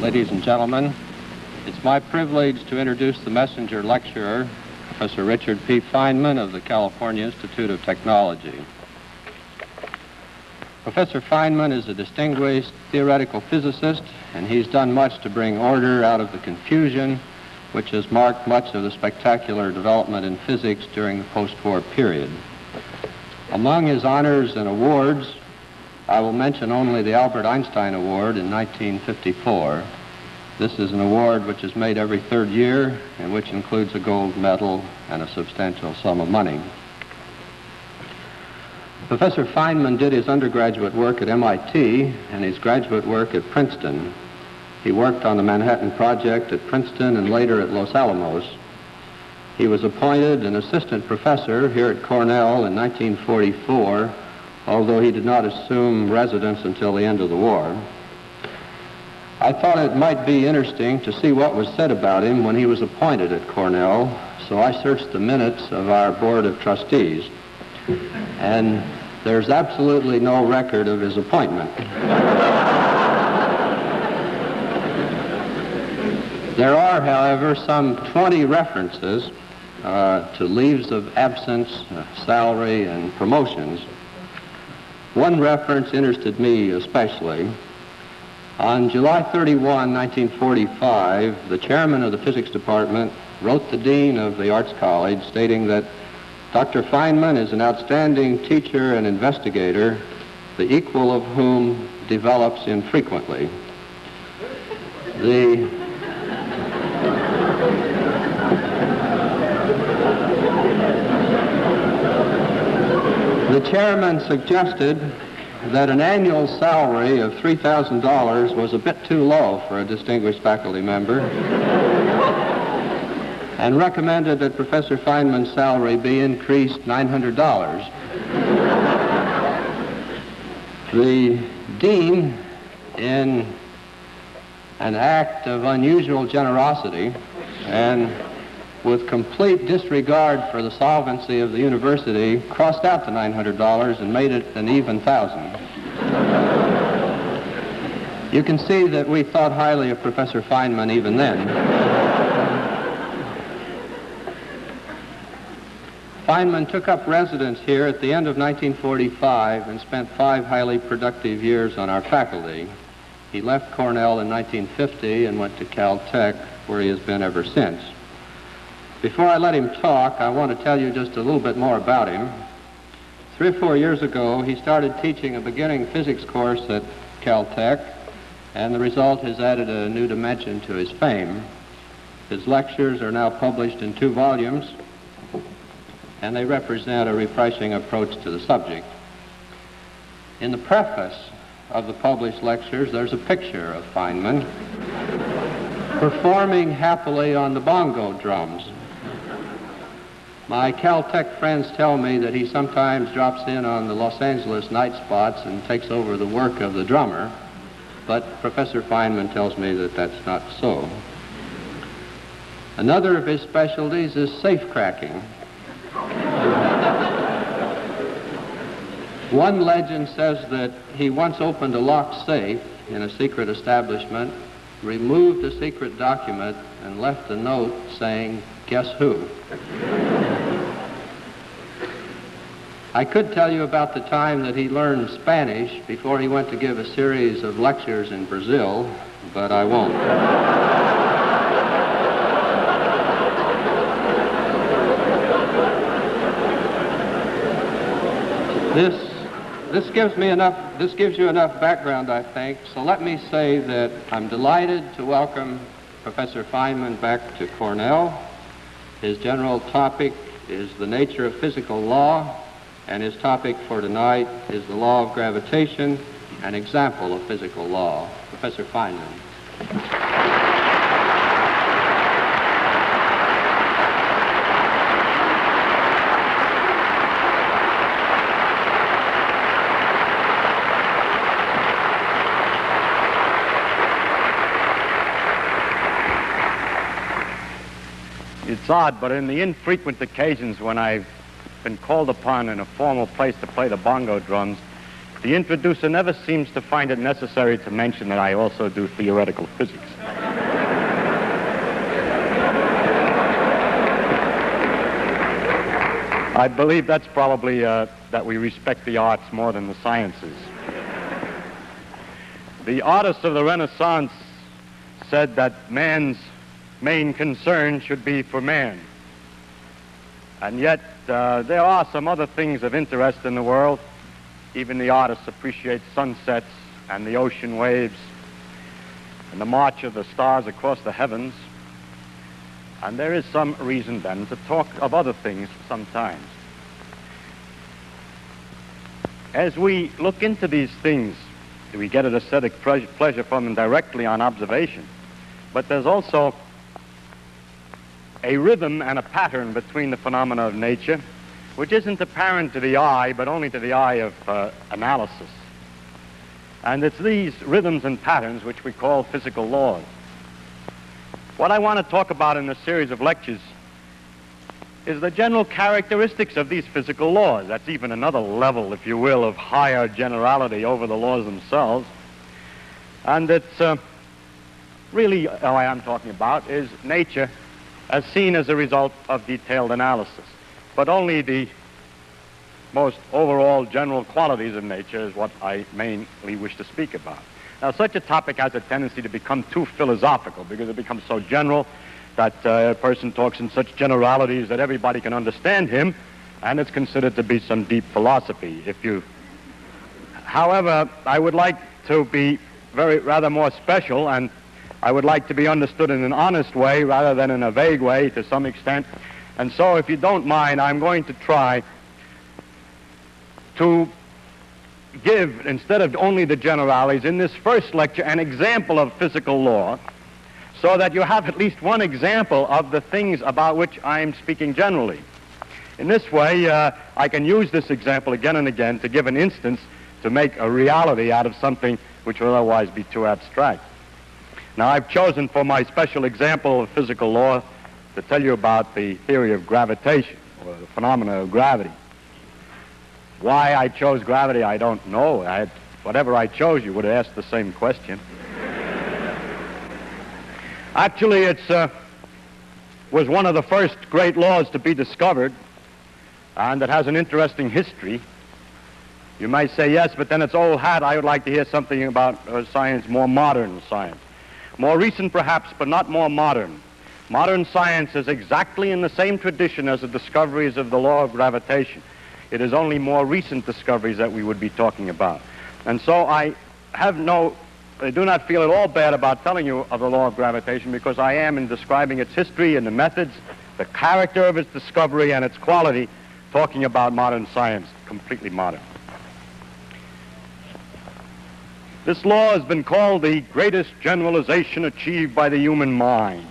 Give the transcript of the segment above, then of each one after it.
Ladies and gentlemen, it's my privilege to introduce the messenger lecturer, Professor Richard P. Feynman of the California Institute of Technology. Professor Feynman is a distinguished theoretical physicist, and he's done much to bring order out of the confusion which has marked much of the spectacular development in physics during the post-war period. Among his honors and awards, I will mention only the Albert Einstein Award in 1954. This is an award which is made every third year and which includes a gold medal and a substantial sum of money. Professor Feynman did his undergraduate work at MIT and his graduate work at Princeton. He worked on the Manhattan Project at Princeton and later at Los Alamos. He was appointed an assistant professor here at Cornell in 1944, although he did not assume residence until the end of the war. I thought it might be interesting to see what was said about him when he was appointed at Cornell, so I searched the minutes of our Board of Trustees, and there's absolutely no record of his appointment. There are, however, some 20 references to leaves of absence, salary, and promotions. One reference interested me especially. On July 31, 1945, the chairman of the physics department wrote the dean of the Arts College stating that Dr. Feynman is an outstanding teacher and investigator, the equal of whom develops infrequently. The chairman suggested that an annual salary of $3,000 was a bit too low for a distinguished faculty member and recommended that Professor Feynman's salary be increased $900. The dean, in an act of unusual generosity and with complete disregard for the solvency of the university, crossed out the $900 and made it an even $1,000. You can see that we thought highly of Professor Feynman even then. Feynman took up residence here at the end of 1945 and spent 5 highly productive years on our faculty. He left Cornell in 1950 and went to Caltech, where he has been ever since. Before I let him talk, I want to tell you just a little bit more about him. 3 or 4 years ago, he started teaching a beginning physics course at Caltech, and the result has added a new dimension to his fame. His lectures are now published in 2 volumes, and they represent a refreshing approach to the subject. In the preface of the published lectures, there's a picture of Feynman performing happily on the bongo drums. My Caltech friends tell me that he sometimes drops in on the Los Angeles night spots and takes over the work of the drummer, but Professor Feynman tells me that that's not so. Another of his specialties is safe cracking. One legend says that he once opened a locked safe in a secret establishment, removed a secret document, and left a note saying, "Guess who?" I could tell you about the time that he learned Spanish before he went to give a series of lectures in Brazil, but I won't. This gives you enough background, I think, so let me say that I'm delighted to welcome Professor Feynman back to Cornell. His general topic is the nature of physical law, and his topic for tonight is the law of gravitation, an example of physical law. Professor Feynman. It's odd, but in the infrequent occasions when I've been called upon in a formal place to play the bongo drums, the introducer never seems to find it necessary to mention that I also do theoretical physics. I believe that's probably that we respect the arts more than the sciences. The artists of the Renaissance said that man's main concern should be for man. And yet, there are some other things of interest in the world. Even the artists appreciate sunsets and the ocean waves and the march of the stars across the heavens. And there is some reason then to talk of other things sometimes. As we look into these things, we get an aesthetic pleasure from them directly on observation. But there's also a rhythm and a pattern between the phenomena of nature, which isn't apparent to the eye, but only to the eye of analysis. And it's these rhythms and patterns which we call physical laws. What I want to talk about in this series of lectures is the general characteristics of these physical laws. That's even another level, if you will, of higher generality over the laws themselves. And it's really, what I'm talking about is nature as seen as a result of detailed analysis. But only the most overall general qualities of nature is what I mainly wish to speak about. Now, such a topic has a tendency to become too philosophical because it becomes so general that a person talks in such generalities that everybody can understand him, and it's considered to be some deep philosophy. However, I would like to be rather more special, and I would like to be understood in an honest way rather than in a vague way to some extent. And so, if you don't mind, I'm going to try to give, instead of only the generalities, in this first lecture, an example of physical law, so that you have at least one example of the things about which I am speaking generally. In this way, I can use this example again and again to give an instance to make a reality out of something which would otherwise be too abstract. Now, I've chosen for my special example of physical law to tell you about the theory of gravitation, or the phenomena of gravity. Why I chose gravity, I don't know. Whatever I chose, you would have asked the same question. Actually, it was one of the first great laws to be discovered, and it has an interesting history. You might say, yes, but then it's old hat. I would like to hear something about science, more modern science. More recent, perhaps, but not more modern. Modern science is exactly in the same tradition as the discoveries of the law of gravitation. It is only more recent discoveries that we would be talking about. And so I do not feel at all bad about telling you of the law of gravitation, because I am, in describing its history and the methods, the character of its discovery and its quality, talking about modern science, completely modern. This law has been called the greatest generalization achieved by the human mind.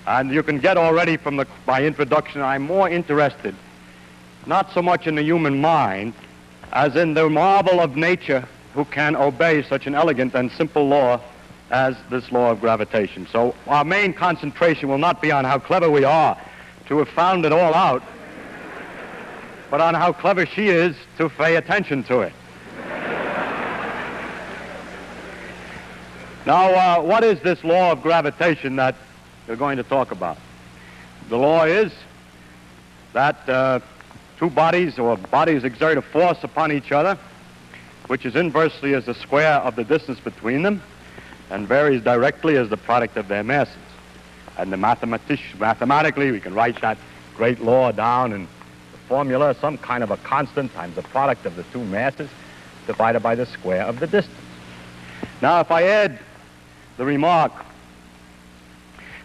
And you can get already from my introduction, I'm more interested not so much in the human mind as in the marvel of nature who can obey such an elegant and simple law as this law of gravitation. So our main concentration will not be on how clever we are to have found it all out, but on how clever she is to pay attention to it. Now, what is this law of gravitation that we're going to talk about? The law is that two bodies or bodies exert a force upon each other, which is inversely as the square of the distance between them and varies directly as the product of their masses. And mathematically, we can write that great law down in the formula, some kind of a constant times the product of the two masses divided by the square of the distance. Now, if I add the remark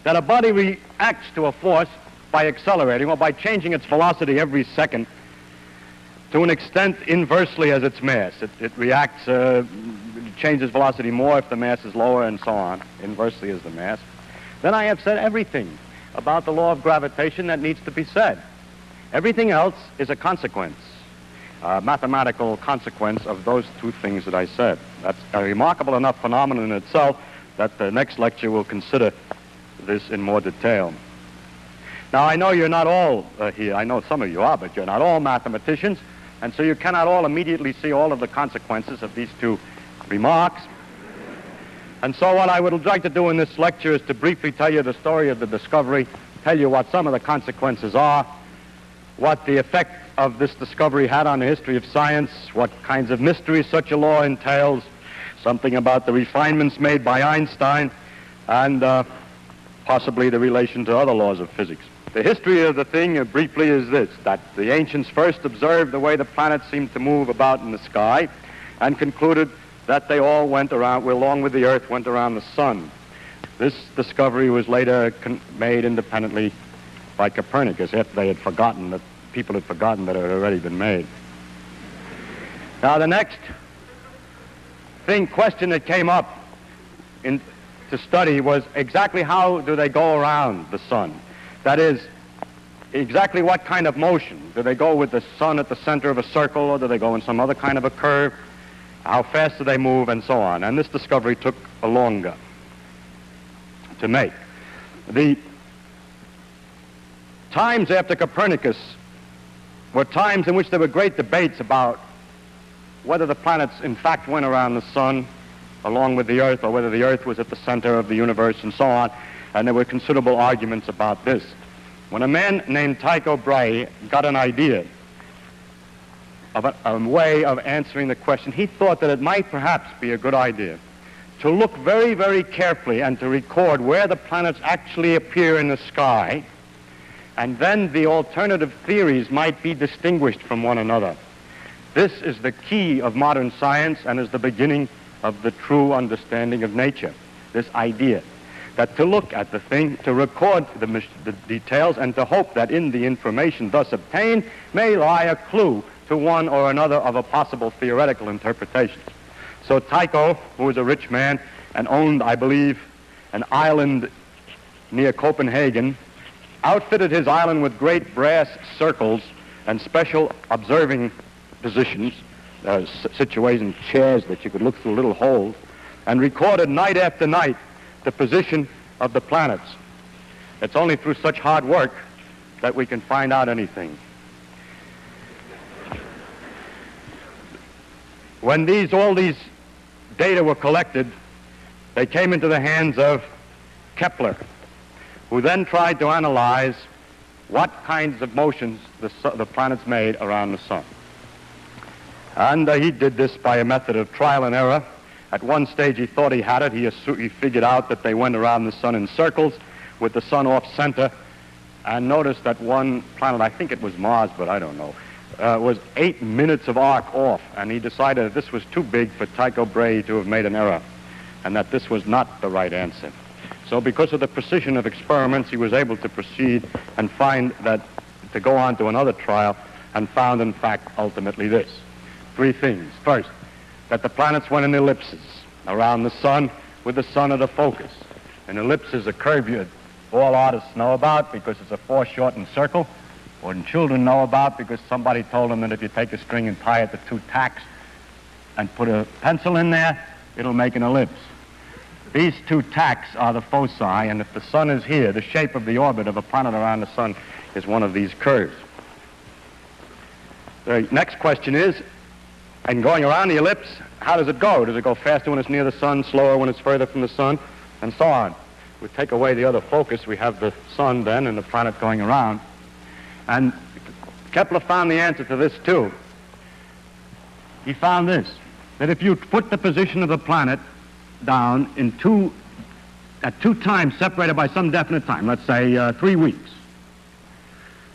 that a body reacts to a force by accelerating or by changing its velocity every second to an extent inversely as its mass. It reacts, changes velocity more if the mass is lower and so on, inversely as the mass. Then I have said everything about the law of gravitation that needs to be said. Everything else is a consequence, a mathematical consequence of those two things that I said. That's a remarkable enough phenomenon in itself that the next lecture will consider this in more detail. Now, I know you're not all here. I know some of you are, but you're not all mathematicians, And so you cannot all immediately see all of the consequences of these two remarks. And so what I would like to do in this lecture is to briefly tell you the story of the discovery, tell you what some of the consequences are, what the effect of this discovery had on the history of science, what kinds of mysteries such a law entails, something about the refinements made by Einstein, and possibly the relation to other laws of physics. The history of the thing, briefly, is this, that the ancients first observed the way the planets seemed to move about in the sky and concluded that they all went around, along with the Earth, went around the sun. This discovery was later made independently by Copernicus after they had forgotten that people had forgotten that it had already been made. Now, the next question that came up to study was exactly how do they go around the sun? That is, exactly what kind of motion? Do they go with the sun at the center of a circle, or do they go in some other kind of a curve? How fast do they move, and so on? And this discovery took longer to make. The times after Copernicus were times in which there were great debates about whether the planets in fact went around the sun along with the Earth, or whether the Earth was at the center of the universe, and so on. And there were considerable arguments about this. When a man named Tycho Brahe got an idea of a way of answering the question, he thought that it might perhaps be a good idea to look very, very carefully and to record where the planets actually appear in the sky, and then the alternative theories might be distinguished from one another. This is the key of modern science and is the beginning of the true understanding of nature, this idea that to look at the thing, to record the details, and to hope that in the information thus obtained may lie a clue to one or another of a possible theoretical interpretation. So Tycho, who was a rich man and owned, I believe, an island near Copenhagen, outfitted his island with great brass circles and special observing positions, situation chairs that you could look through little holes, and recorded night after night the position of the planets. It's only through such hard work that we can find out anything. When all these data were collected, they came into the hands of Kepler, who then tried to analyze what kinds of motions the planets made around the sun. And he did this by a method of trial and error. At one stage he thought he had it. He figured out that they went around the sun in circles with the sun off center, and noticed that one planet, I think it was Mars, but I don't know, was 8 minutes of arc off, and he decided that this was too big for Tycho Brahe to have made an error, and that this was not the right answer. So because of the precision of experiments, he was able to proceed and to go on to another trial, and found, in fact, ultimately this. 3 things. First, that the planets went in ellipses around the sun with the sun at a focus. An ellipse is a curve all artists know about because it's a foreshortened circle, or children know about because somebody told them that if you take a string and tie it to 2 tacks and put a pencil in there, it'll make an ellipse. These 2 tacks are the foci, and if the sun is here, the shape of the orbit of a planet around the sun is one of these curves. The next question is, and going around the ellipse, how does it go? Does it go faster when it's near the sun, slower when it's further from the sun, and so on? We take away the other focus, we have the sun then and the planet going around. And Kepler found the answer to this too. He found this, that if you put the position of the planet down at 2 times separated by some definite time, let's say 3 weeks,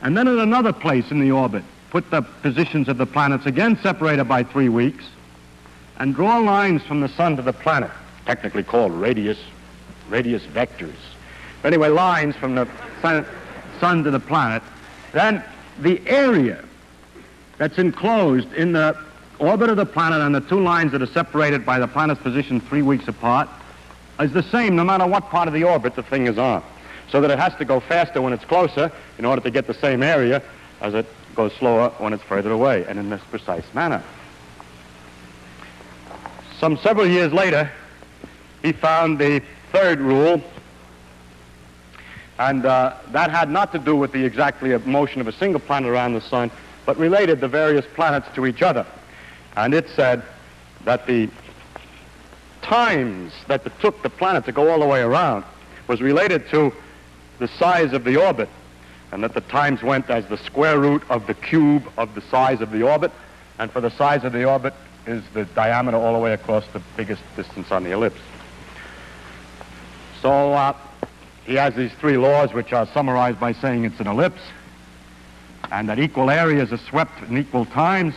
and then at another place in the orbit, put the positions of the planets again separated by 3 weeks, and draw lines from the sun to the planet, technically called radius vectors. But anyway, lines from the sun to the planet, then the area that's enclosed in the orbit of the planet and the 2 lines that are separated by the planet's position 3 weeks apart is the same no matter what part of the orbit the thing is on. So that it has to go faster when it's closer in order to get the same area as it goes slower when it's further away, and in this precise manner. Some several years later, he found the 3rd rule, and that had not to do with the exactly motion of a single planet around the sun, but related the various planets to each other. And it said that the times that it took the planet to go all the way around was related to the size of the orbit, and that the times went as the square root of the cube of the size of the orbit, and for the size of the orbit is the diameter all the way across the biggest distance on the ellipse. So he has these three laws, which are summarized by saying it's an ellipse, and that equal areas are swept in equal times,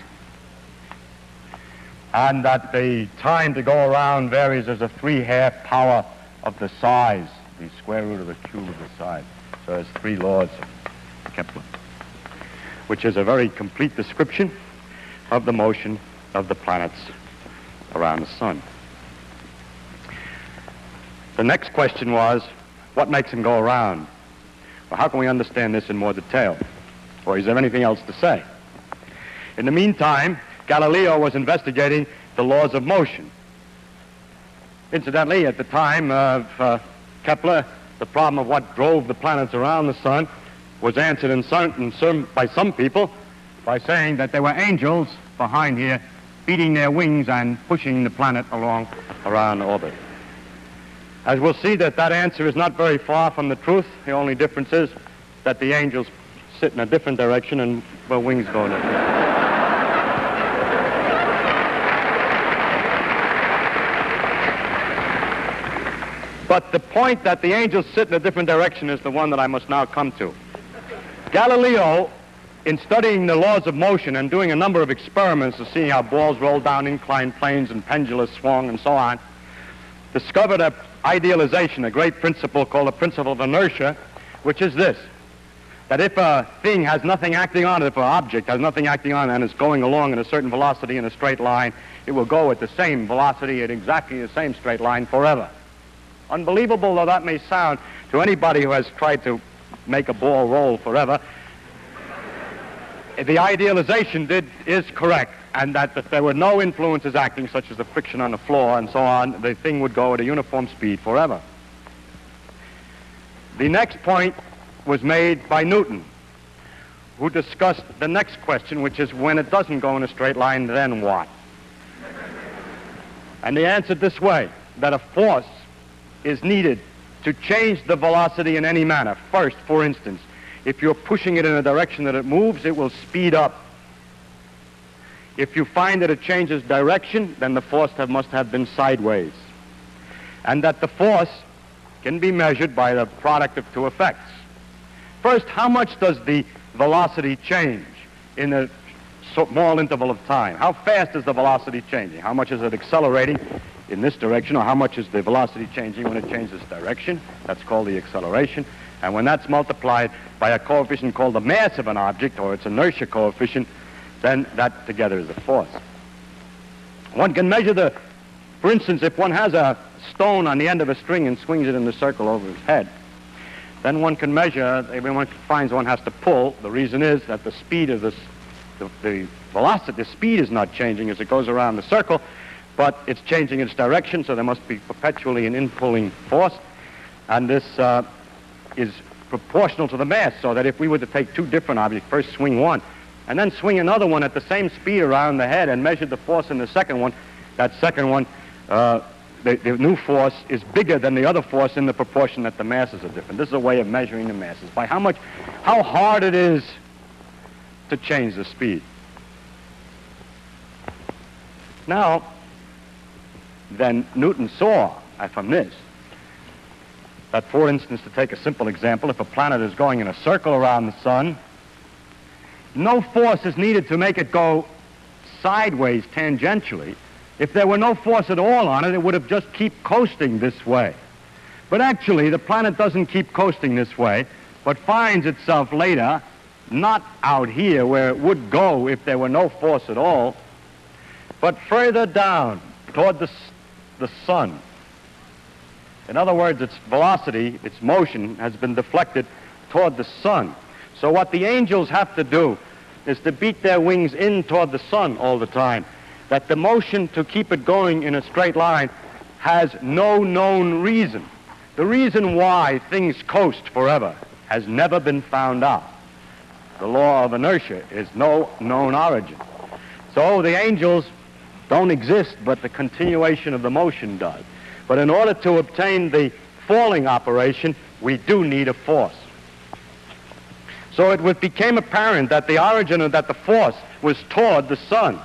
and that the time to go around varies as a 3/2 power of the size, the square root of the cube of the size. So there's three laws of Kepler, which is a very complete description of the motion of the planets around the sun. The next question was, what makes them go around? Well, how can we understand this in more detail? Or is there anything else to say? In the meantime, Galileo was investigating the laws of motion. Incidentally, at the time of Kepler, the problem of what drove the planets around the sun was answered by some people by saying that there were angels behind here beating their wings and pushing the planet along around the orbit. As we'll see, that answer is not very far from the truth. The only difference is that the angels sit in a different direction and the wings go in a different direction. But the point that the angels sit in a different direction is the one that I must now come to. Galileo, in studying the laws of motion and doing a number of experiments to see how balls roll down inclined planes and pendulum swung and so on, discovered an idealization, a great principle called the principle of inertia, which is this: that if a thing has nothing acting on it, if an object has nothing acting on it and is going along at a certain velocity in a straight line, it will go at the same velocity at exactly the same straight line forever. Unbelievable though that may sound to anybody who has tried to make a ball roll forever, the idealization is correct, and that if there were no influences acting, such as the friction on the floor and so on, the thing would go at a uniform speed forever. The next point was made by Newton, who discussed the next question, which is, when it doesn't go in a straight line, then what? And he answered this way, that a force is needed to change the velocity in any manner. First, for instance, if you're pushing it in a direction that it moves, it will speed up. If you find that it changes direction, then the force must have been sideways. And that the force can be measured by the product of two effects. First, how much does the velocity change in a small interval of time? How fast is the velocity changing? How much is it accelerating in this direction, or how much is the velocity changing when it changes direction? That's called the acceleration. And when that's multiplied by a coefficient called the mass of an object, or its inertia coefficient, then that together is a force. One can measure for instance, if one has a stone on the end of a string and swings it in a circle over his head, then one can measure, when one finds one has to pull, the reason is that the speed of the velocity, the speed is not changing as it goes around the circle, but it's changing its direction, so there must be perpetually an in-pulling force, and this is proportional to the mass, so that if we were to take two different objects, first swing one, and then swing another one at the same speed around the head and measure the force in the second one, that second one, the new force is bigger than the other force in the proportion that the masses are different. This is a way of measuring the masses, by how hard it is to change the speed. Now, then Newton saw from this that, for instance, to take a simple example, if a planet is going in a circle around the sun, no force is needed to make it go sideways tangentially. If there were no force at all on it, it would have just keep coasting this way. But actually, the planet doesn't keep coasting this way, but finds itself later not out here where it would go if there were no force at all, but further down toward the sun. In other words, its velocity, its motion, has been deflected toward the sun. So what the angels have to do is to beat their wings in toward the sun all the time, that the motion to keep it going in a straight line has no known reason. The reason why things coast forever has never been found out. the law of inertia is no known origin. So the angels don't exist, but the continuation of the motion does. But in order to obtain the falling operation, we do need a force. So it became apparent that the origin of that the force was toward the sun.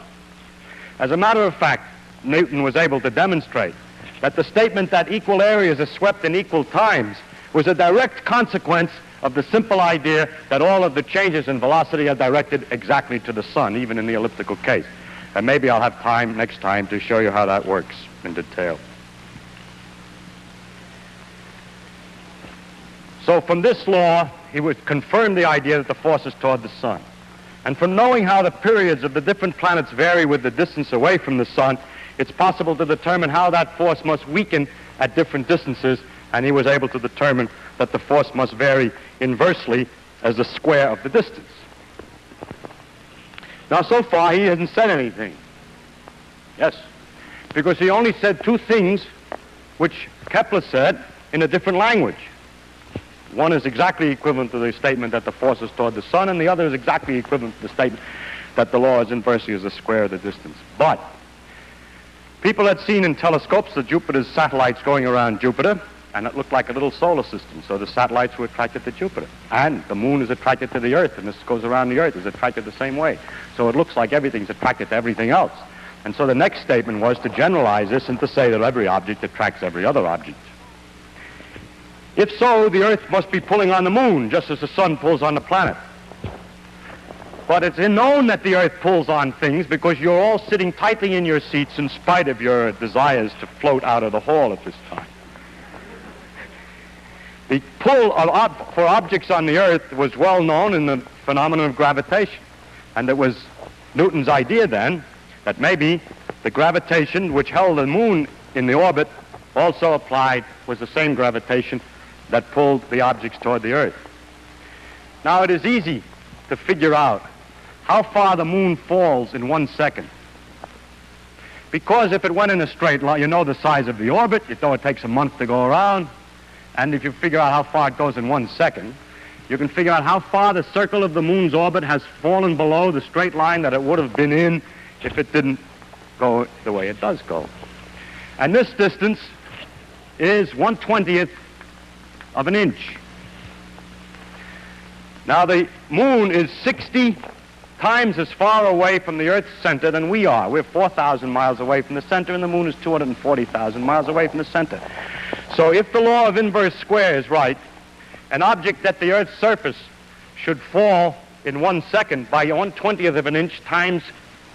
As a matter of fact, Newton was able to demonstrate that the statement that equal areas are swept in equal times was a direct consequence of the simple idea that all of the changes in velocity are directed exactly to the sun, even in the elliptical case. And maybe I'll have time next time to show you how that works in detail. So from this law, he would confirm the idea that the force is toward the sun. And from knowing how the periods of the different planets vary with the distance away from the sun, it's possible to determine how that force must weaken at different distances, and he was able to determine that the force must vary inversely as the square of the distance. Now, so far, he hasn't said anything. Yes, because he only said two things which Kepler said in a different language. One is exactly equivalent to the statement that the force is toward the sun, and the other is exactly equivalent to the statement that the law is inversely as the square of the distance. But people had seen in telescopes the Jupiter's satellites going around Jupiter, and it looked like a little solar system. So the satellites were attracted to Jupiter. And the moon is attracted to the Earth, and this goes around the Earth, is attracted the same way. So it looks like everything's attracted to everything else. And so the next statement was to generalize this and to say that every object attracts every other object. If so, the Earth must be pulling on the moon, just as the sun pulls on the planet. But it's known that the Earth pulls on things because you're all sitting tightly in your seats in spite of your desires to float out of the hall at this time. The pull for objects on the Earth was well known in the phenomenon of gravitation. And it was Newton's idea then that maybe the gravitation which held the moon in the orbit also applied, was the same gravitation that pulled the objects toward the Earth. Now, it is easy to figure out how far the moon falls in 1 second. Because if it went in a straight line, you know the size of the orbit, you know it takes a month to go around, and if you figure out how far it goes in 1 second, you can figure out how far the circle of the moon's orbit has fallen below the straight line that it would have been in if it didn't go the way it does go. And this distance is 1/20th of an inch. Now, the moon is 60 times as far away from the Earth's center than we are. We're 4,000 miles away from the center, and the moon is 240,000 miles away from the center. So if the law of inverse square is right, an object at the Earth's surface should fall in 1 second by 1/20th of an inch times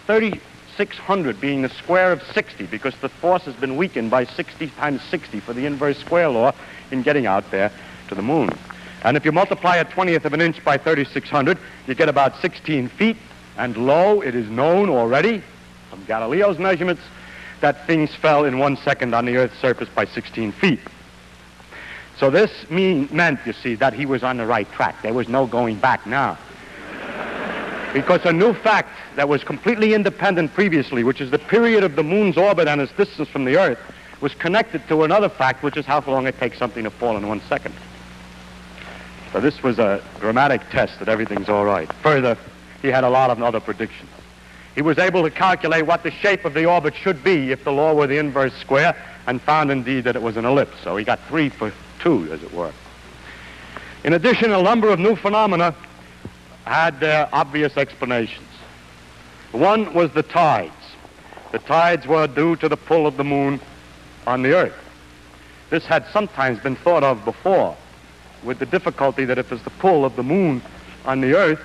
3,600, being the square of 60, because the force has been weakened by 60 times 60 for the inverse square law in getting out there to the moon. And if you multiply a 20th of an inch by 3,600, you get about 16 feet. And lo, it is known already from Galileo's measurements that things fell in 1 second on the Earth's surface by 16 feet. So this meant, you see, that he was on the right track. There was no going back now. Because a new fact that was completely independent previously, which is the period of the moon's orbit and its distance from the Earth, was connected to another fact, which is how long it takes something to fall in 1 second. So this was a dramatic test that everything's all right. Further, he had a lot of other predictions. He was able to calculate what the shape of the orbit should be if the law were the inverse square, and found indeed that it was an ellipse. So he got 3 for 2, as it were. In addition, a number of new phenomena had their obvious explanations. One was the tides. The tides were due to the pull of the moon on the Earth. This had sometimes been thought of before, with the difficulty that if it's the pull of the moon on the Earth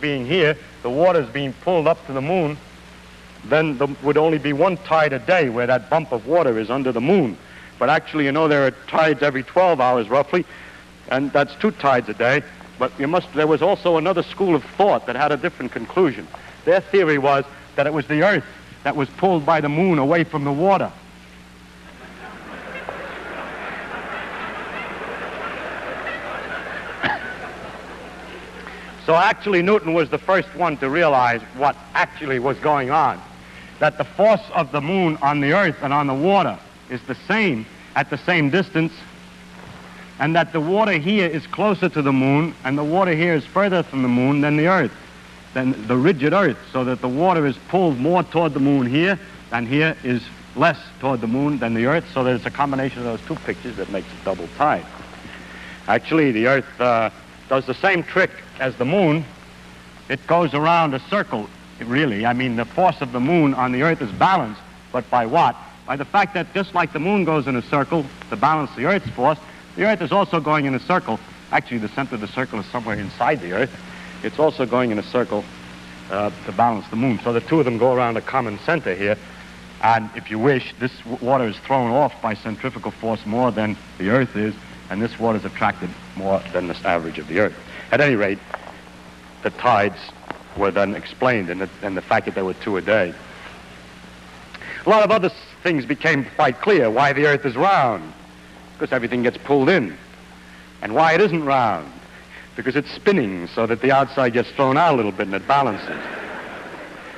being here, the water's being pulled up to the moon, then there would only be one tide a day where that bump of water is under the moon. But actually, you know, there are tides every 12 hours roughly, and that's 2 tides a day. But there was also another school of thought that had a different conclusion. Their theory was that it was the Earth that was pulled by the moon away from the water. So actually, Newton was the first one to realize what actually was going on, that the force of the moon on the Earth and on the water is the same at the same distance and that the water here is closer to the moon, and the water here is further from the moon than the Earth, than the rigid Earth, so that the water is pulled more toward the moon here, and here is less toward the moon than the Earth, so that it's a combination of those two pictures that makes it double tide. Actually, the Earth does the same trick as the moon. It goes around a circle, really. I mean, the force of the moon on the Earth is balanced, but by what? By the fact that just like the moon goes in a circle to balance the Earth's force, the Earth is also going in a circle. Actually, the center of the circle is somewhere inside the Earth. It's also going in a circle to balance the moon. So the two of them go around a common center here. And if you wish, this water is thrown off by centrifugal force more than the Earth is, and this water is attracted more than the average of the Earth. At any rate, the tides were then explained, and the fact that there were 2 a day. A lot of other things became quite clear. Why the Earth is round, because everything gets pulled in. And why it isn't round, because it's spinning so that the outside gets thrown out a little bit and it balances.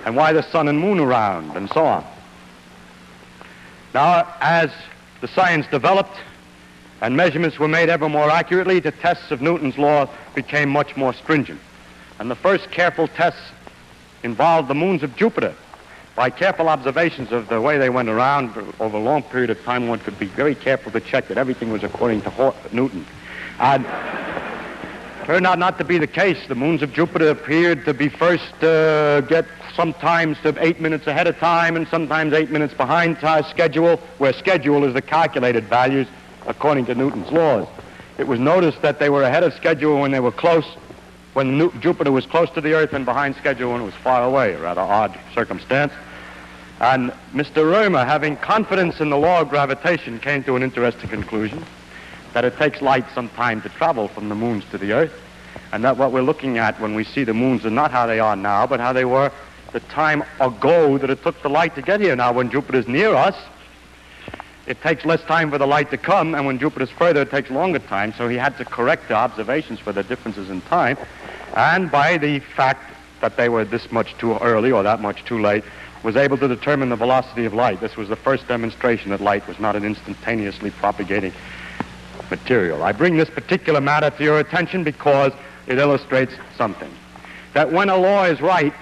And why the sun and moon are round, and so on. Now, as the science developed and measurements were made ever more accurately, the tests of Newton's law became much more stringent. And the first careful tests involved the moons of Jupiter. By careful observations of the way they went around over a long period of time, one could be very careful to check that everything was according to Newton. And turned out not to be the case. The moons of Jupiter appeared to be first get sometimes to 8 minutes ahead of time and sometimes 8 minutes behind schedule, where schedule is the calculated values according to Newton's laws. It was noticed that they were ahead of schedule when they were close, when Jupiter was close to the Earth, and behind schedule when it was far away, a rather odd circumstance. And Mr. Römer, having confidence in the law of gravitation, came to an interesting conclusion, that it takes light some time to travel from the moons to the Earth, and that what we're looking at when we see the moons are not how they are now, but how they were the time ago that it took the light to get here. Now, when Jupiter's near us, it takes less time for the light to come, and when Jupiter's further, it takes longer time, so he had to correct the observations for the differences in time, and by the fact that they were this much too early or that much too late, was able to determine the velocity of light. This was the first demonstration that light was not an instantaneously propagating material. I bring this particular matter to your attention because it illustrates something. That when a law is right,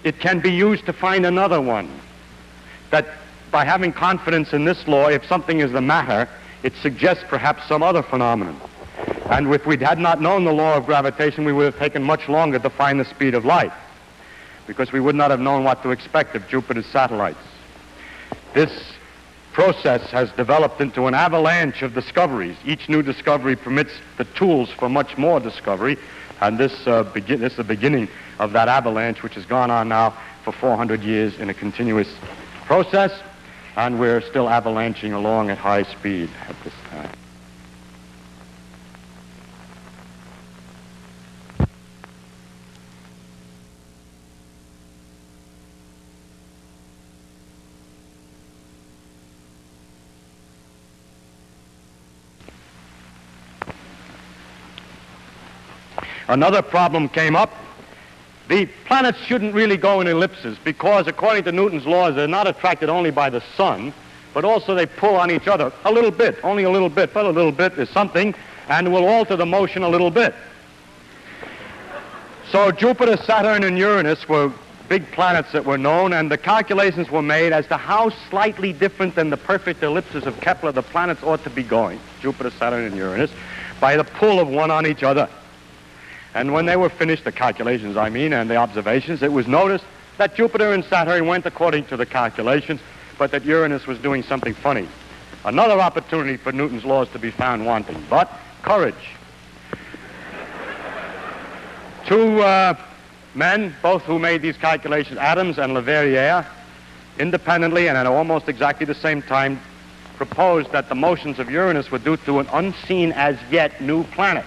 it can be used to find another one. That by having confidence in this law, if something is the matter, it suggests perhaps some other phenomenon. And if we had not known the law of gravitation, we would have taken much longer to find the speed of light, because we would not have known what to expect of Jupiter's satellites. This process has developed into an avalanche of discoveries. Each new discovery permits the tools for much more discovery, and this is the beginning of that avalanche, which has gone on now for 400 years in a continuous process, and we're still avalanching along at high speed at this time. Another problem came up. The planets shouldn't really go in ellipses because, according to Newton's laws, they're not attracted only by the sun, but also they pull on each other a little bit, only a little bit, but a little bit is something, and will alter the motion a little bit. So Jupiter, Saturn, and Uranus were big planets that were known, and the calculations were made as to how slightly different than the perfect ellipses of Kepler the planets ought to be going, Jupiter, Saturn, and Uranus, by the pull of one on each other. And when they were finished, the calculations, and the observations, it was noticed that Jupiter and Saturn went according to the calculations, but that Uranus was doing something funny. Another opportunity for Newton's laws to be found wanting, but courage. Two men, both who made these calculations, Adams and Leverrier, independently and at almost exactly the same time, proposed that the motions of Uranus were due to an unseen as yet new planet.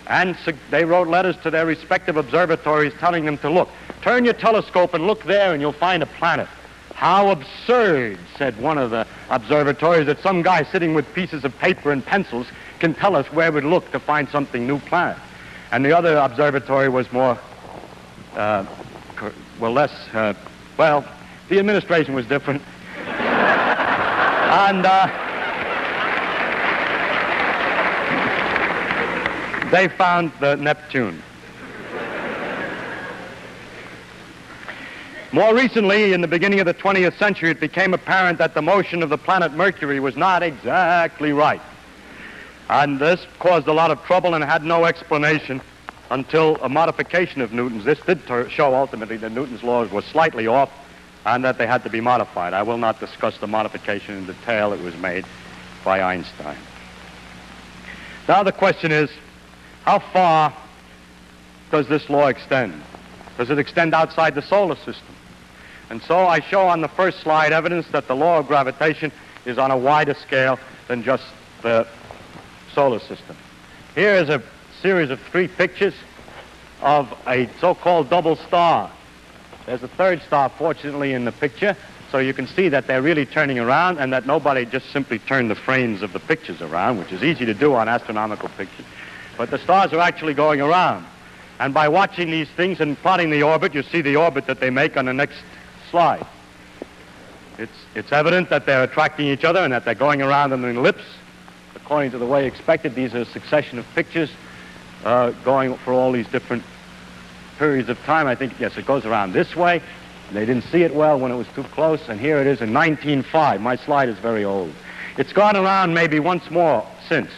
And they wrote letters to their respective observatories telling them to look. Turn your telescope and look there and you'll find a planet. How absurd, said one of the observatories, that some guy sitting with pieces of paper and pencils can tell us where we'd look to find something new planet. And the other observatory was more, the administration was different. And they found the Neptune. More recently, in the beginning of the 20th century, it became apparent that the motion of the planet Mercury was not exactly right. And this caused a lot of trouble and had no explanation until a modification of Newton's. This did show ultimately that Newton's laws were slightly off and that they had to be modified. I will not discuss the modification in detail. It was made by Einstein. Now the question is, how far does this law extend? Does it extend outside the solar system? And so I show on the first slide evidence that the law of gravitation is on a wider scale than just the solar system. Here is a series of 3 pictures of a so-called double star. There's a third star, fortunately, in the picture, so you can see that they're really turning around and that nobody just simply turned the frames of the pictures around, which is easy to do on astronomical pictures. But the stars are actually going around. And by watching these things and plotting the orbit, you see the orbit that they make on the next slide. It's evident that they're attracting each other and that they're going around in an ellipse. According to the way expected, these are a succession of pictures going for all these different periods of time. I think, yes, it goes around this way. They didn't see it well when it was too close, and here it is in 1905. My slide is very old. It's gone around maybe once more since.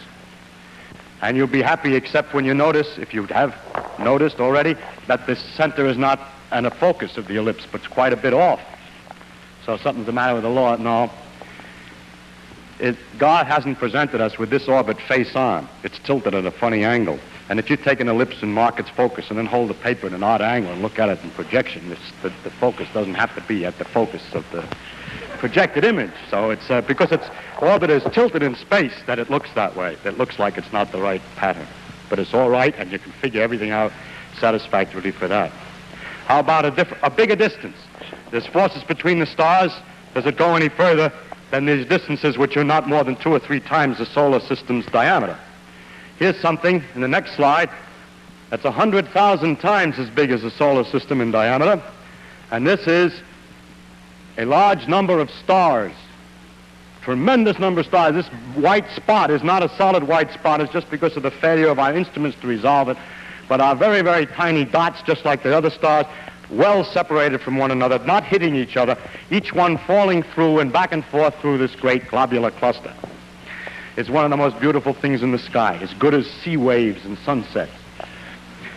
And you'll be happy except when you notice, if you have noticed already, that the center is not a focus of the ellipse, but it's quite a bit off. So something's the matter with the law. No. God hasn't presented us with this orbit face on. It's tilted at a funny angle. And if you take an ellipse and mark its focus and then hold the paper at an odd angle and look at it in projection, the focus doesn't have to be at the focus of the projected image. So it's because its orbit is tilted in space that it looks that way. It looks like it's not the right pattern. But it's all right, and you can figure everything out satisfactorily for that. How about a bigger distance? There's forces between the stars. Does it go any further than these distances which are not more than 2 or 3 times the solar system's diameter? Here's something in the next slide that's 100,000 times as big as the solar system in diameter. And this is a large number of stars, tremendous number of stars. This white spot is not a solid white spot. It's just because of the failure of our instruments to resolve it. But are very, very tiny dots, just like the other stars, well separated from one another, not hitting each other, each one falling through and back and forth through this great globular cluster. It's one of the most beautiful things in the sky, as good as sea waves and sunsets.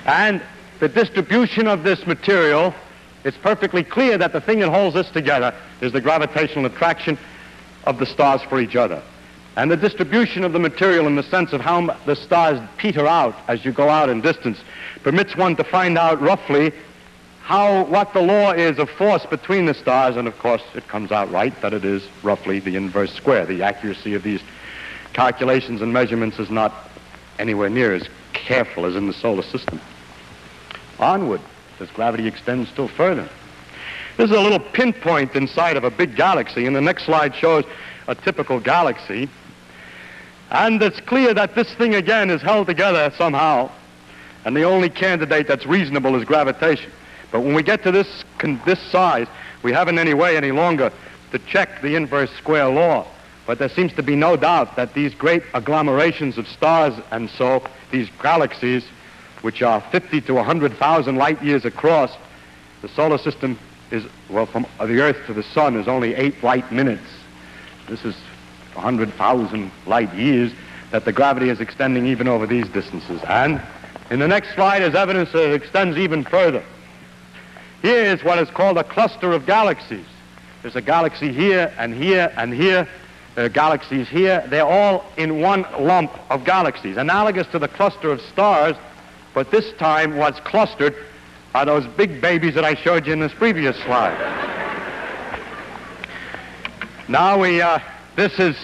And the distribution of this material, it's perfectly clear that the thing that holds this together is the gravitational attraction of the stars for each other. And the distribution of the material in the sense of how the stars peter out as you go out in distance permits one to find out roughly what the law is of force between the stars, and of course it comes out right that it is roughly the inverse square. The accuracy of these calculations and measurements is not anywhere near as careful as in the solar system. Onward, as gravity extends still further. This is a little pinpoint inside of a big galaxy, and the next slide shows a typical galaxy. And it's clear that this thing again is held together somehow, and the only candidate that's reasonable is gravitation. But when we get to this size, we haven't any way any longer to check the inverse square law. But there seems to be no doubt that these great agglomerations of stars and so these galaxies, which are 50 to 100,000 light years across, the solar system is, well, from the Earth to the Sun is only 8 light minutes. This is 100,000 light years that the gravity is extending even over these distances. And in the next slide is evidence that it extends even further. Here is what is called a cluster of galaxies. There's a galaxy here and here and here. There are galaxies here. They're all in one lump of galaxies, analogous to the cluster of stars, but this time what's clustered are those big babies that I showed you in this previous slide. Now this is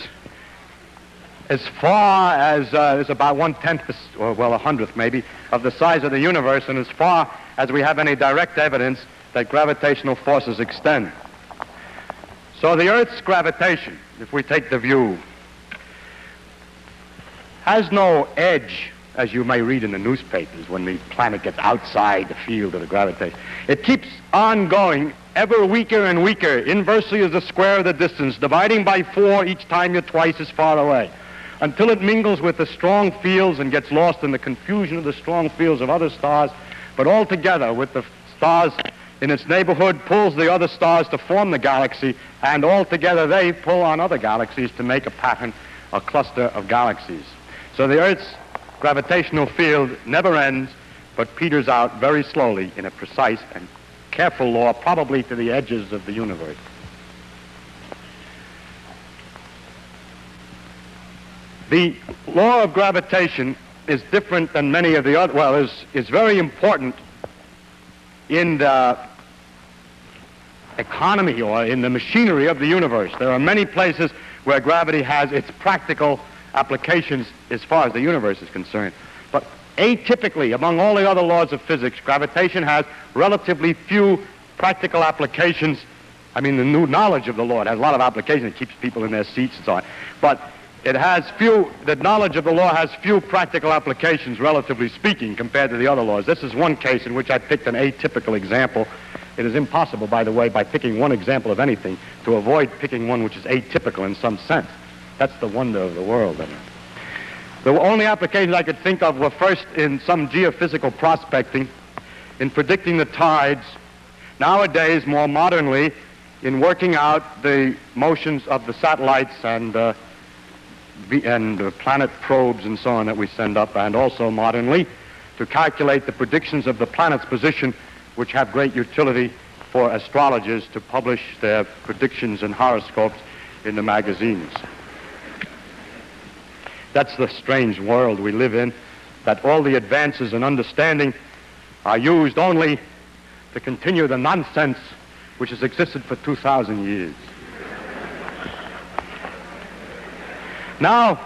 as far as is about 1/10, or well, 100th maybe, of the size of the universe, and as far as we have any direct evidence that gravitational forces extend. So the Earth's gravitation, if we take the view, has no edge, as you may read in the newspapers when the planet gets outside the field of the gravitation. It keeps on going ever weaker and weaker, inversely as the square of the distance, dividing by 4 each time you're twice as far away, until it mingles with the strong fields and gets lost in the confusion of the strong fields of other stars, but altogether with the stars in its neighborhood pulls the other stars to form the galaxy, and altogether they pull on other galaxies to make a pattern, a cluster of galaxies. So the Earth's gravitational field never ends, but peters out very slowly in a precise and careful law, probably to the edges of the universe. The law of gravitation is different than many of the other, well, is very important in the economy or in the machinery of the universe. There are many places where gravity has its practical applications as far as the universe is concerned. But atypically, among all the other laws of physics, gravitation has relatively few practical applications. I mean, the new knowledge of the law, it has a lot of applications. It keeps people in their seats and so on. But it has few, the knowledge of the law has few practical applications, relatively speaking, compared to the other laws. This is one case in which I picked an atypical example. It is impossible, by the way, by picking one example of anything, to avoid picking one which is atypical in some sense. That's the wonder of the world. The only applications I could think of were first in some geophysical prospecting, in predicting the tides, nowadays, more modernly, in working out the motions of the satellites and planet probes and so on that we send up, and also modernly to calculate the predictions of the planet's position, which have great utility for astrologers to publish their predictions and horoscopes in the magazines. That's the strange world we live in, that all the advances in understanding are used only to continue the nonsense which has existed for 2,000 years. Now,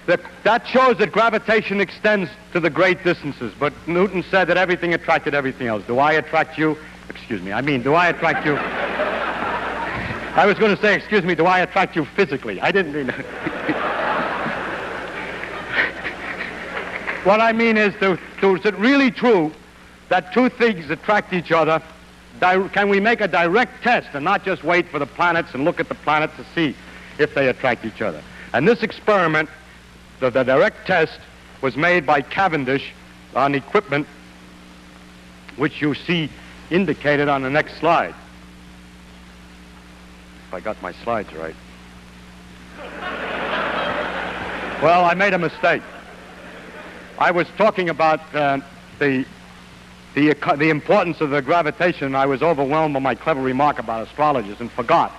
that shows that gravitation extends to the great distances, but Newton said that everything attracted everything else. Do I attract you? Excuse me, do I attract you? I was going to say, excuse me, do I attract you physically? I didn't mean that. What I mean is, is it really true that two things attract each other? Can we make a direct test and not just wait for the planets and look at the planets to see if they attract each other? And this experiment, the direct test, was made by Cavendish on equipment which you see indicated on the next slide. If I got my slides right. Well, I made a mistake. I was talking about the importance of the gravitation, and I was overwhelmed by my clever remark about astrologers and forgot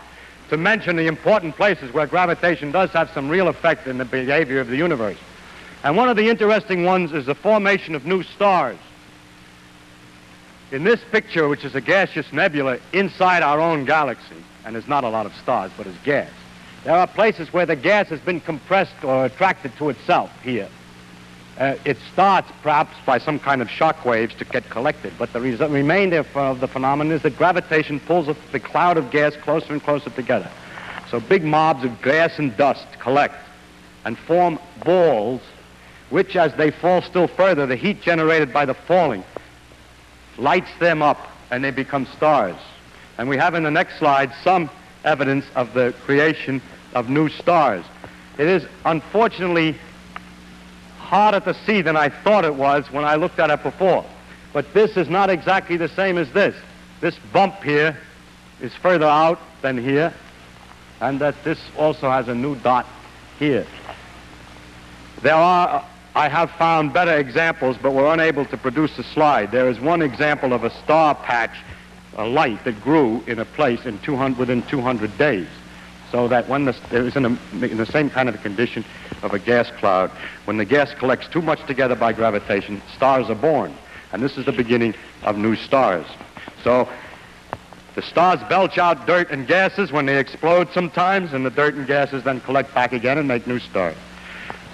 to mention the important places where gravitation does have some real effect in the behavior of the universe. And one of the interesting ones is the formation of new stars. In this picture, which is a gaseous nebula inside our own galaxy, and there's not a lot of stars, but it's gas, there are places where the gas has been compressed or attracted to itself here. It starts perhaps by some kind of shock waves to get collected, but the remainder of the phenomenon is that gravitation pulls the cloud of gas closer and closer together. So big mobs of gas and dust collect and form balls, which as they fall still further, the heat generated by the falling lights them up and they become stars. And we have in the next slide some evidence of the creation of new stars. It is unfortunately harder to see than I thought it was when I looked at it before. But this is not exactly the same as this. This bump here is further out than here, and that this also has a new dot here. I have found better examples, but we're unable to produce a slide. There is one example of a star patch, a light that grew in a place within 200 days. So that when it was in the same kind of a condition of a gas cloud, when the gas collects too much together by gravitation, stars are born. And this is the beginning of new stars. So the stars belch out dirt and gases when they explode sometimes, and the dirt and gases then collect back again and make new stars.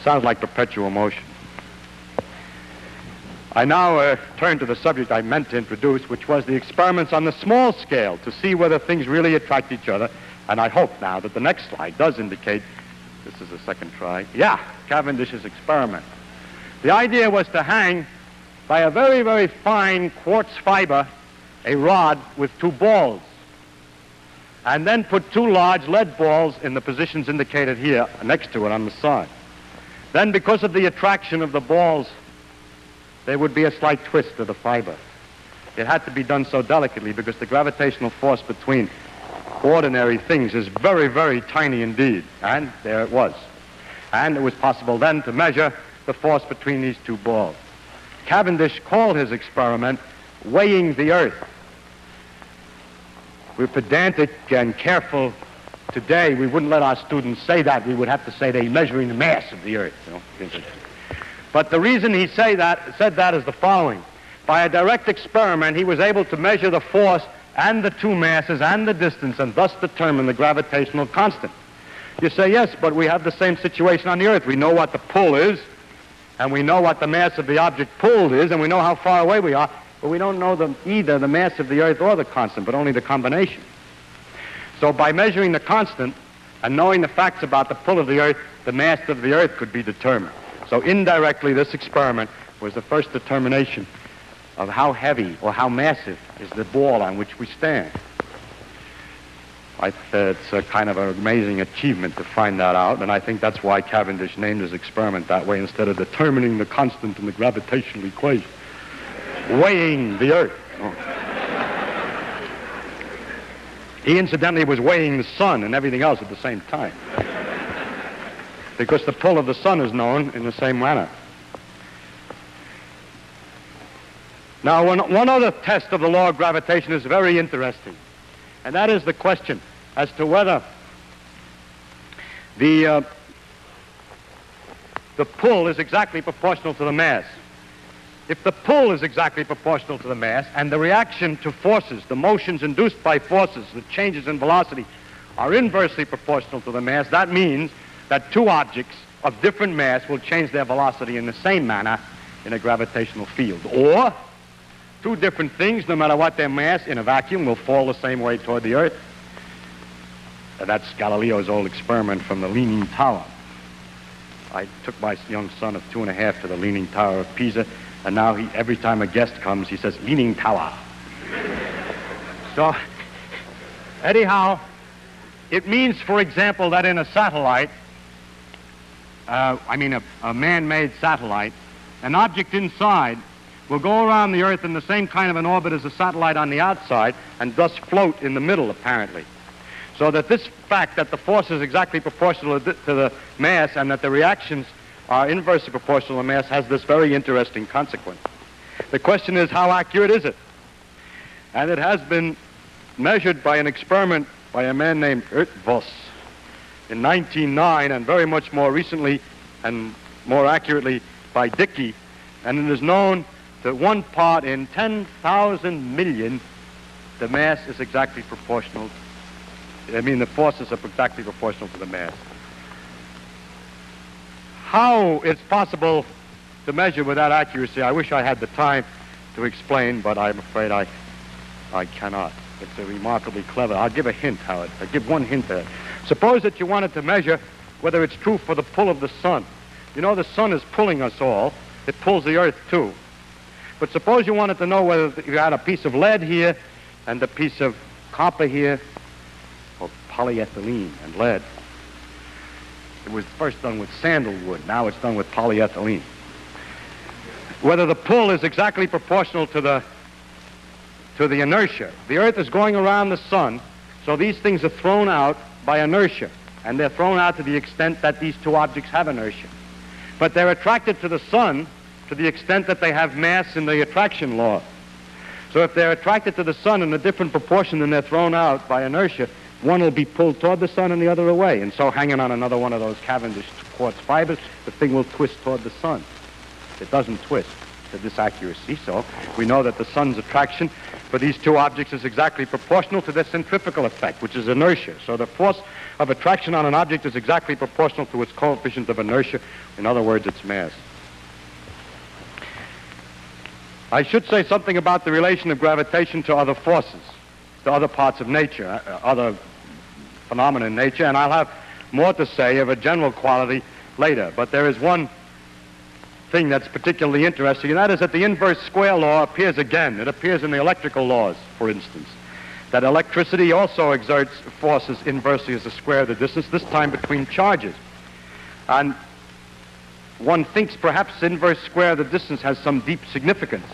Sounds like perpetual motion. I now turn to the subject I meant to introduce, which was the experiments on the small scale to see whether things really attract each other. And I hope now that the next slide does indicate, this is the second try, Cavendish's experiment. The idea was to hang by a very, very fine quartz fiber a rod with two balls. and then put two large lead balls in the positions indicated here next to it on the side. Then, because of the attraction of the balls, there would be a slight twist of the fiber. It had to be done so delicately because the gravitational force between ordinary things is very, very tiny indeed. And there it was. And it was possible then to measure the force between these two balls. Cavendish called his experiment weighing the Earth. We're pedantic and careful today. We wouldn't let our students say that. We would have to say they're measuring the mass of the Earth. You know? But the reason he said that is the following. By a direct experiment, he was able to measure the force and the two masses and the distance and thus determine the gravitational constant. You say, yes, but we have the same situation on the Earth. We know what the pull is, and we know what the mass of the object pulled is, and we know how far away we are, but we don't know either the mass of the Earth or the constant, but only the combination. So by measuring the constant and knowing the facts about the pull of the Earth, the mass of the Earth could be determined. So indirectly, this experiment was the first determination of how heavy or how massive is the ball on which we stand. It's a kind of an amazing achievement to find that out, and I think that's why Cavendish named his experiment that way instead of determining the constant in the gravitational equation. Weighing the Earth. Oh. He incidentally was weighing the sun and everything else at the same time, because the pull of the sun is known in the same manner. Now, one other test of the law of gravitation is very interesting, and that is the question as to whether the pull is exactly proportional to the mass. If the pull is exactly proportional to the mass and the reaction to forces, the motions induced by forces, the changes in velocity, are inversely proportional to the mass, that means that two objects of different mass will change their velocity in the same manner in a gravitational field. Or two different things, no matter what their mass, in a vacuum, will fall the same way toward the Earth. That's Galileo's old experiment from the Leaning Tower. I took my young son of 2.5 to the Leaning Tower of Pisa, and now every time a guest comes, he says, Leaning Tower. So, anyhow, it means, for example, that in a satellite, a man-made satellite, an object inside will go around the Earth in the same kind of an orbit as a satellite on the outside and thus float in the middle, apparently. So that this fact that the force is exactly proportional to the mass and that the reactions are inversely proportional to the mass has this very interesting consequence. The question is, how accurate is it? And it has been measured by an experiment by a man named Voss in 1909, and very much more recently and more accurately by Dickey, and it is known that 1 part in 10,000 million, the mass is exactly proportional. The forces are exactly proportional to the mass. How it's possible to measure with that accuracy, I wish I had the time to explain, but I'm afraid I cannot. It's a remarkably clever. I'll give a hint, Howard. I'll give one hint there. Suppose that you wanted to measure whether it's true for the pull of the sun. You know the sun is pulling us all. It pulls the Earth too. But suppose you wanted to know whether you had a piece of lead here and a piece of copper here, or polyethylene and lead. It was first done with sandalwood. Now it's done with polyethylene. Whether the pull is exactly proportional to the inertia. The Earth is going around the sun, so these things are thrown out by inertia, and they're thrown out to the extent that these two objects have inertia. But they're attracted to the sun to the extent that they have mass in the attraction law. So if they're attracted to the sun in a different proportion than they're thrown out by inertia, one will be pulled toward the sun and the other away. And so hanging on another one of those Cavendish quartz fibers, the thing will twist toward the sun. It doesn't twist to this accuracy, so we know that the sun's attraction for these two objects is exactly proportional to their centrifugal effect, which is inertia. So the force of attraction on an object is exactly proportional to its coefficient of inertia. In other words, its mass. I should say something about the relation of gravitation to other forces, to other parts of nature, other phenomena in nature, and I'll have more to say of a general quality later. But there is one thing that's particularly interesting, and that is that the inverse square law appears again. It appears in the electrical laws, for instance. that electricity also exerts forces inversely as the square of the distance, this time between charges. And one thinks perhaps inverse square of the distance has some deep significance.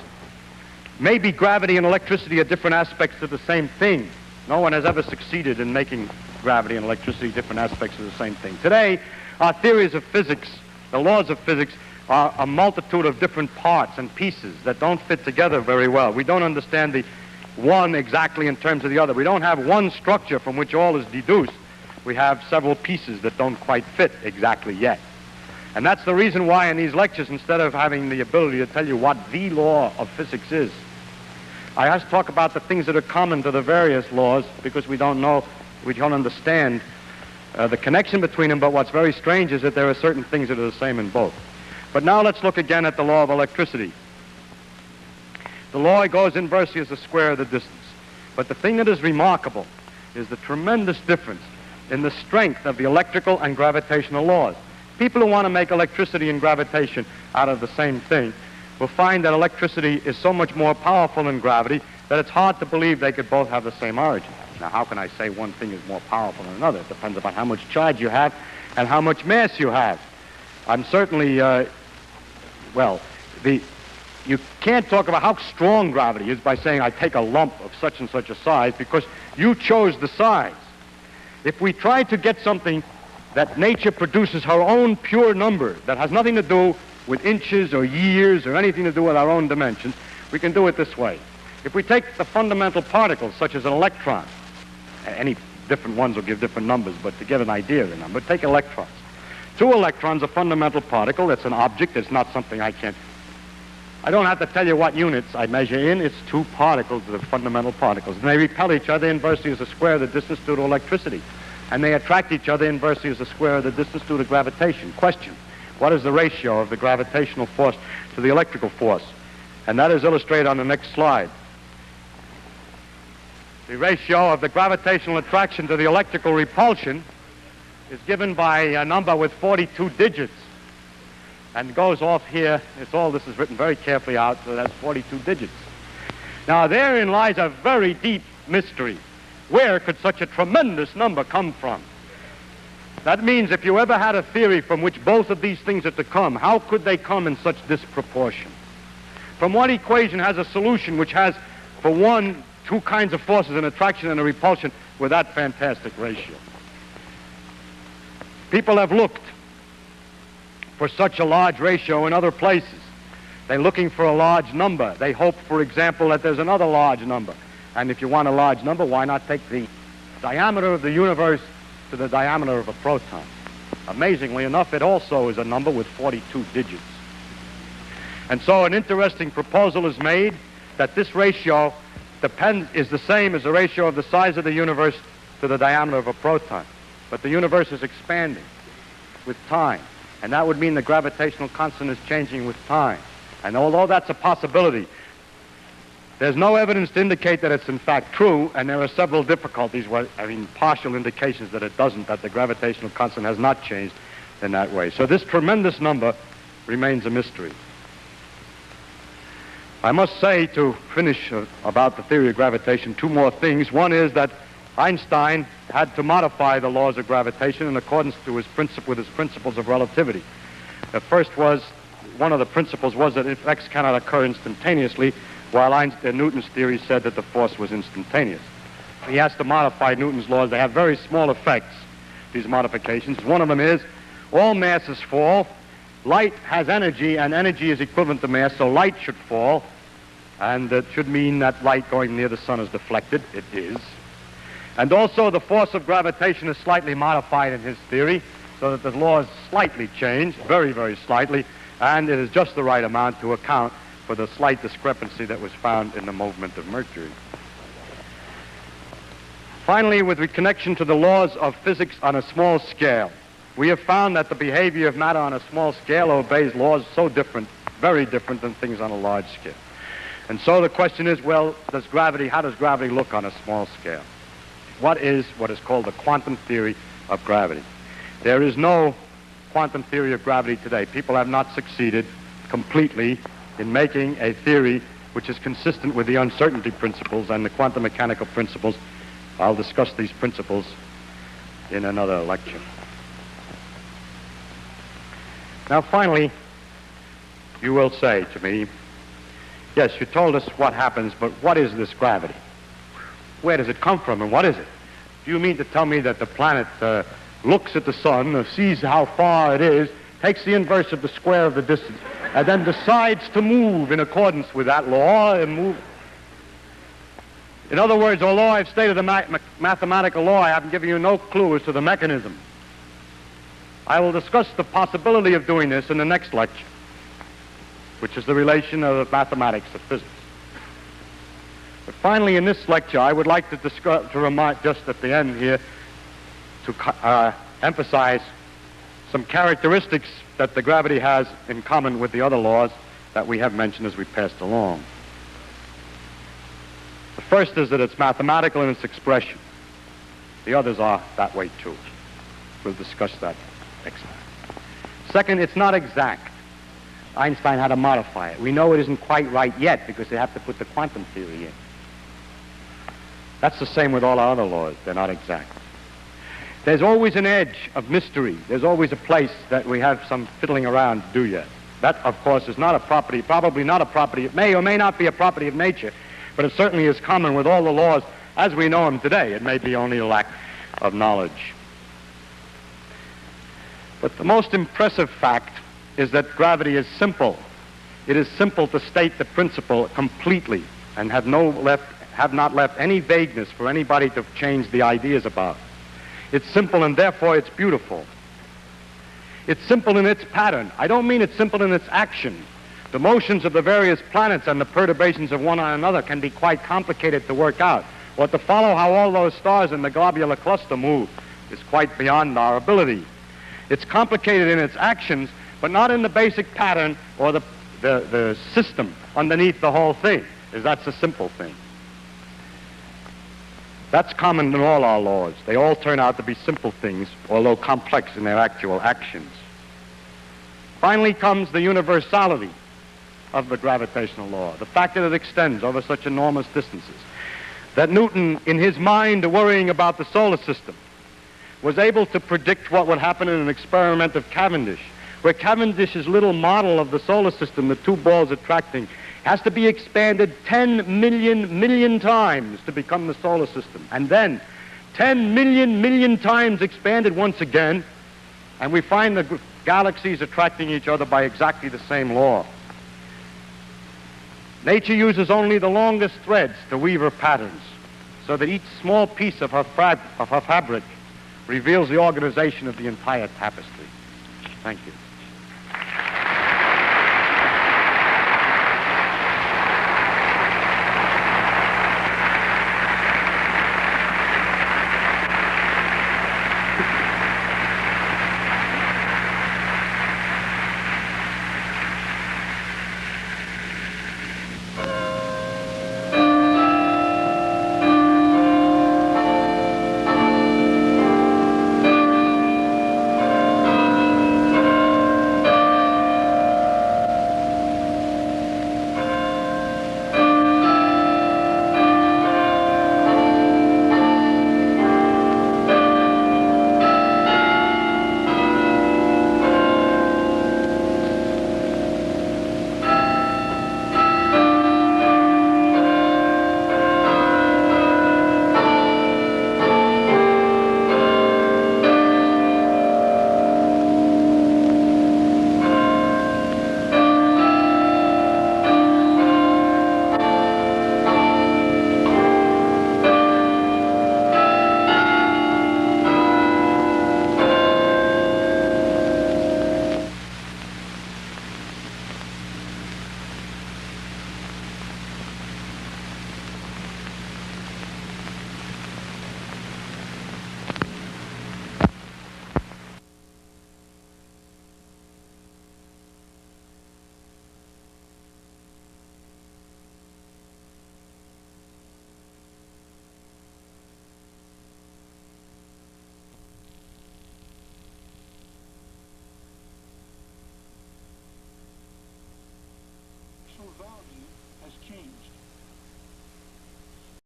Maybe gravity and electricity are different aspects of the same thing. No one has ever succeeded in making gravity and electricity different aspects of the same thing. Today, our theories of physics, the laws of physics, are a multitude of different parts and pieces that don't fit together very well. We don't understand the one exactly in terms of the other. We don't have one structure from which all is deduced. We have several pieces that don't quite fit exactly yet. And that's the reason why in these lectures, instead of having the ability to tell you what the law of physics is, I have to talk about the things that are common to the various laws, because we don't know, we don't understand the connection between them. But what's very strange is that there are certain things that are the same in both. But now let's look again at the law of electricity. The law goes inversely as the square of the distance. But the thing that is remarkable is the tremendous difference in the strength of the electrical and gravitational laws. People who want to make electricity and gravitation out of the same thing will find that electricity is so much more powerful than gravity that it's hard to believe they could both have the same origin. Now, how can I say one thing is more powerful than another? It depends upon how much charge you have and how much mass you have. I'm certainly, you can't talk about how strong gravity is by saying I take a lump of such and such a size, because you chose the size. If we try to get something that nature produces her own pure number that has nothing to do with inches or years or anything to do with our own dimensions, we can do it this way. If we take the fundamental particles, such as an electron, any different ones will give different numbers, but to get an idea of the number, take electrons. 2 electrons, a fundamental particle. It's an object. It's not something I don't have to tell you what units I measure in. It's 2 particles that are fundamental particles. And they repel each other inversely as the square of the distance due to electricity. And they attract each other inversely as the square of the distance due to gravitation. Question: what is the ratio of the gravitational force to the electrical force? And that is illustrated on the next slide. The ratio of the gravitational attraction to the electrical repulsion is given by a number with 42 digits. And goes off here. This is written very carefully out, so that's 42 digits. Now, therein lies a very deep mystery. Where could such a tremendous number come from? That means if you ever had a theory from which both of these things are to come, how could they come in such disproportion? From what equation has a solution which has, for one, 2 kinds of forces, an attraction and a repulsion, with that fantastic ratio? People have looked for such a large ratio in other places. They're looking for a large number. They hope, for example, that there's another large number. And if you want a large number, why not take the diameter of the universe to the diameter of a proton? Amazingly enough, it also is a number with 42 digits. And so an interesting proposal is made that this ratio is the same as the ratio of the size of the universe to the diameter of a proton. But the universe is expanding with time. And that would mean the gravitational constant is changing with time. And although that's a possibility, there's no evidence to indicate that it's in fact true, and there are several difficulties, partial indications that it doesn't, that the gravitational constant has not changed in that way. So this tremendous number remains a mystery. I must say, to finish about the theory of gravitation, 2 more things. One is that Einstein had to modify the laws of gravitation in accordance to with his principles of relativity. The first was, one of the principles was that effects cannot occur instantaneously, while Newton's theory said that the force was instantaneous. He has to modify Newton's laws. They have very small effects, these modifications. One of them is all masses fall. Light has energy, and energy is equivalent to mass, so light should fall. And it should mean that light going near the sun is deflected. It is. And also the force of gravitation is slightly modified in his theory, so that the laws slightly change, very, very slightly, and it is just the right amount to account for the slight discrepancy that was found in the movement of Mercury. Finally, with the connection to the laws of physics on a small scale, we have found that the behavior of matter on a small scale obeys laws so different, very different than things on a large scale. And so the question is, well, how does gravity look on a small scale? What is called the quantum theory of gravity? There is no quantum theory of gravity today. People have not succeeded completely in making a theory which is consistent with the uncertainty principles and the quantum mechanical principles. I'll discuss these principles in another lecture. Now, finally, you will say to me, yes, you told us what happens, but what is this gravity? Where does it come from, and what is it? Do you mean to tell me that the planet looks at the sun, sees how far it is, takes the inverse of the square of the distance, and then decides to move in accordance with that law and move? In other words, although I've stated a mathematical law, I haven't given you no clue as to the mechanism. I will discuss the possibility of doing this in the next lecture, which is the relation of mathematics to physics. But finally, in this lecture, I would like to remind, just at the end here, to emphasize some characteristics that the gravity has in common with the other laws that we have mentioned as we passed along. The first is that it's mathematical in its expression. The others are that way too. We'll discuss that next time. Second, it's not exact. Einstein had to modify it. We know it isn't quite right yet because they have to put the quantum theory in. That's the same with all our other laws. They're not exact. There's always an edge of mystery. There's always a place that we have some fiddling around to do yet. That, of course, is not a property, probably not a property. It may or may not be a property of nature, but it certainly is common with all the laws as we know them today. It may be only a lack of knowledge. But the most impressive fact is that gravity is simple. It is simple to state the principle completely and have not left any vagueness for anybody to change the ideas about. It's simple and therefore it's beautiful. It's simple in its pattern. I don't mean it's simple in its action. The motions of the various planets and the perturbations of one on another can be quite complicated to work out. Or to follow how all those stars in the globular cluster move is quite beyond our ability. It's complicated in its actions, but not in the basic pattern or the system underneath the whole thing, as that's a simple thing. That's common in all our laws. They all turn out to be simple things, although complex in their actual actions. Finally comes the universality of the gravitational law, the fact that it extends over such enormous distances. That Newton, in his mind worrying about the solar system, was able to predict what would happen in an experiment of Cavendish, where Cavendish's little model of the solar system, the two balls attracting, has to be expanded 10 million times to become the solar system. And then 10 million times expanded once again, and we find the galaxies attracting each other by exactly the same law. Nature uses only the longest threads to weave her patterns, so that each small piece of her fabric reveals the organization of the entire tapestry. Thank you.